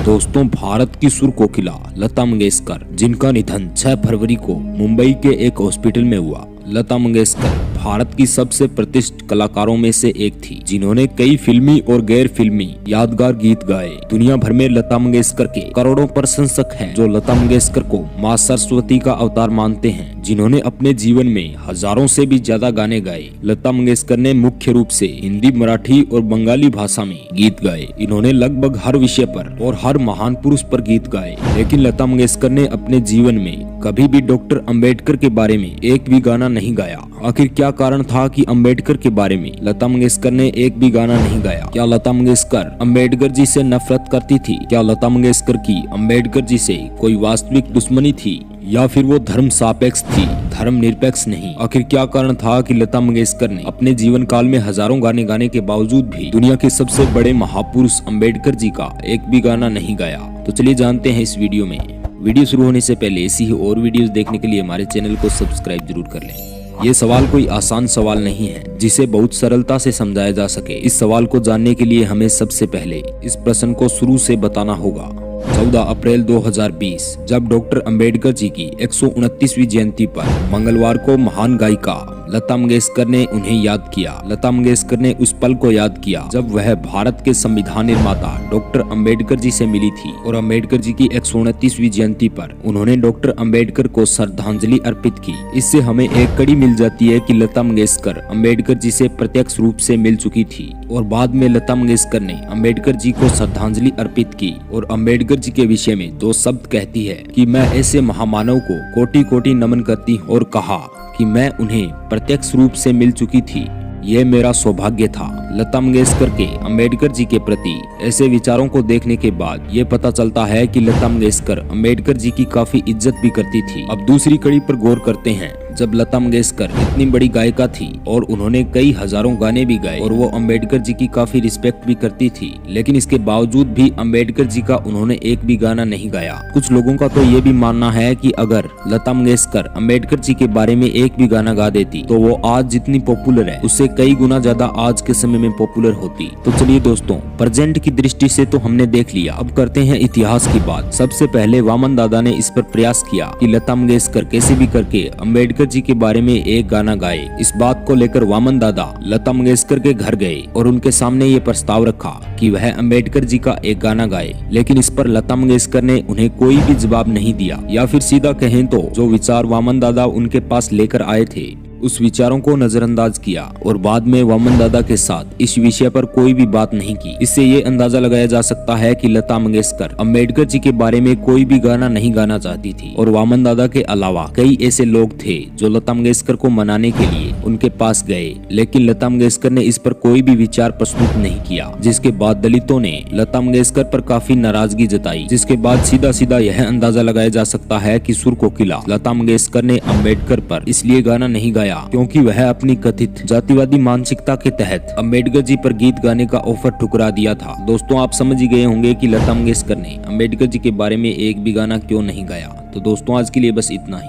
दोस्तों, भारत की सुर कोकिला लता मंगेशकर, जिनका निधन 6 फरवरी को मुंबई के एक हॉस्पिटल में हुआ। लता मंगेशकर भारत की सबसे प्रतिष्ठित कलाकारों में से एक थी, जिन्होंने कई फिल्मी और गैर फिल्मी यादगार गीत गाए। दुनिया भर में लता मंगेशकर के करोड़ों प्रशंसक हैं, जो लता मंगेशकर को मां सरस्वती का अवतार मानते हैं, जिन्होंने अपने जीवन में हजारों से भी ज्यादा गाने गाए। लता मंगेशकर ने मुख्य रूप से हिंदी, मराठी और बंगाली भाषा में गीत गाए। इन्होंने लगभग हर विषय पर और हर महान पुरुष पर गीत गाए, लेकिन लता मंगेशकर ने अपने जीवन में कभी भी डॉक्टर अंबेडकर के बारे में एक भी गाना नहीं गाया। आखिर क्या कारण था कि अंबेडकर के बारे में लता मंगेशकर ने एक भी गाना नहीं गाया? क्या लता मंगेशकर अंबेडकर जी से नफरत करती थी? क्या लता मंगेशकर की अंबेडकर जी से कोई वास्तविक दुश्मनी थी, या फिर वो धर्म सापेक्ष थी, धर्म निरपेक्ष नहीं? आखिर क्या कारण था कि लता मंगेशकर ने अपने जीवन काल में हजारों गाने गाने के बावजूद भी दुनिया के सबसे बड़े महापुरुष अंबेडकर जी का एक भी गाना नहीं गाया? तो चलिए जानते हैं इस वीडियो में। वीडियो शुरू होने से पहले ऐसी ही और वीडियोस देखने के लिए हमारे चैनल को सब्सक्राइब जरूर कर लें। ये सवाल कोई आसान सवाल नहीं है जिसे बहुत सरलता से समझाया जा सके। इस सवाल को जानने के लिए हमें सबसे पहले इस प्रश्न को शुरू से बताना होगा। 14 अप्रैल 2020 जब डॉक्टर अंबेडकर जी की 129वीं जयंती पर मंगलवार को महान गायिका लता मंगेशकर ने उन्हें याद किया। लता मंगेशकर ने उस पल को याद किया जब वह भारत के संविधान निर्माता डॉक्टर अंबेडकर जी से मिली थी, और अंबेडकर जी की 129वीं जयंती पर उन्होंने डॉक्टर अंबेडकर को श्रद्धांजलि अर्पित की। इससे हमें एक कड़ी मिल जाती है कि लता मंगेशकर अंबेडकर जी से प्रत्यक्ष रूप से मिल चुकी थी, और बाद में लता मंगेशकर ने अंबेडकर जी को श्रद्धांजलि अर्पित की और अंबेडकर जी के विषय में 2 शब्द कहती है कि मैं ऐसे महामानव को कोटि कोटि नमन करती हूँ, और कहा कि मैं उन्हें प्रत्यक्ष रूप से मिल चुकी थी, ये मेरा सौभाग्य था। लता मंगेशकर के अंबेडकर जी के प्रति ऐसे विचारों को देखने के बाद ये पता चलता है कि लता मंगेशकर अंबेडकर जी की काफी इज्जत भी करती थी। अब दूसरी कड़ी पर गौर करते हैं। जब लता मंगेशकर इतनी बड़ी गायिका थी और उन्होंने कई हजारों गाने भी गाए और वो अंबेडकर जी की काफी रिस्पेक्ट भी करती थी, लेकिन इसके बावजूद भी अंबेडकर जी का उन्होंने एक भी गाना नहीं गाया। कुछ लोगों का तो ये भी मानना है कि अगर लता मंगेशकर अंबेडकर जी के बारे में एक भी गाना गा देती तो वो आज जितनी पॉपुलर है उससे कई गुना ज्यादा आज के समय में पॉपुलर होती। तो चलिए दोस्तों, प्रेजेंट की दृष्टि से तो हमने देख लिया, अब करते हैं इतिहास की बात। सबसे पहले वामन दादा ने इस पर प्रयास किया कि लता मंगेशकर कैसे भी करके अंबेडकर जी के बारे में एक गाना गाए। इस बात को लेकर वामन दादा लता मंगेशकर के घर गए और उनके सामने ये प्रस्ताव रखा कि वह अंबेडकर जी का एक गाना गाए, लेकिन इस पर लता मंगेशकर ने उन्हें कोई भी जवाब नहीं दिया, या फिर सीधा कहें तो जो विचार वामन दादा उनके पास लेकर आए थे उस विचारों को नजरअंदाज किया, और बाद में वामन दादा के साथ इस विषय पर कोई भी बात नहीं की। इससे ये अंदाजा लगाया जा सकता है कि लता मंगेशकर अंबेडकर जी के बारे में कोई भी गाना नहीं गाना चाहती थी, और वामन दादा के अलावा कई ऐसे लोग थे जो लता मंगेशकर को मनाने के लिए उनके पास गए, लेकिन लता मंगेशकर ने इस पर कोई भी विचार प्रस्तुत नहीं किया। जिसके बाद दलितों ने लता मंगेशकर पर काफी नाराजगी जताई, जिसके बाद सीधा सीधा यह अंदाजा लगाया जा सकता है कि सुर कोकिला लता मंगेशकर ने अंबेडकर पर इसलिए गाना नहीं गाया क्योंकि वह अपनी कथित जातिवादी मानसिकता के तहत अंबेडकर जी पर गीत गाने का ऑफर ठुकरा दिया था। दोस्तों, आप समझ ही गए होंगे कि लता मंगेशकर ने अंबेडकर जी के बारे में एक भी गाना क्यों नहीं गाया। तो दोस्तों, आज के लिए बस इतना ही।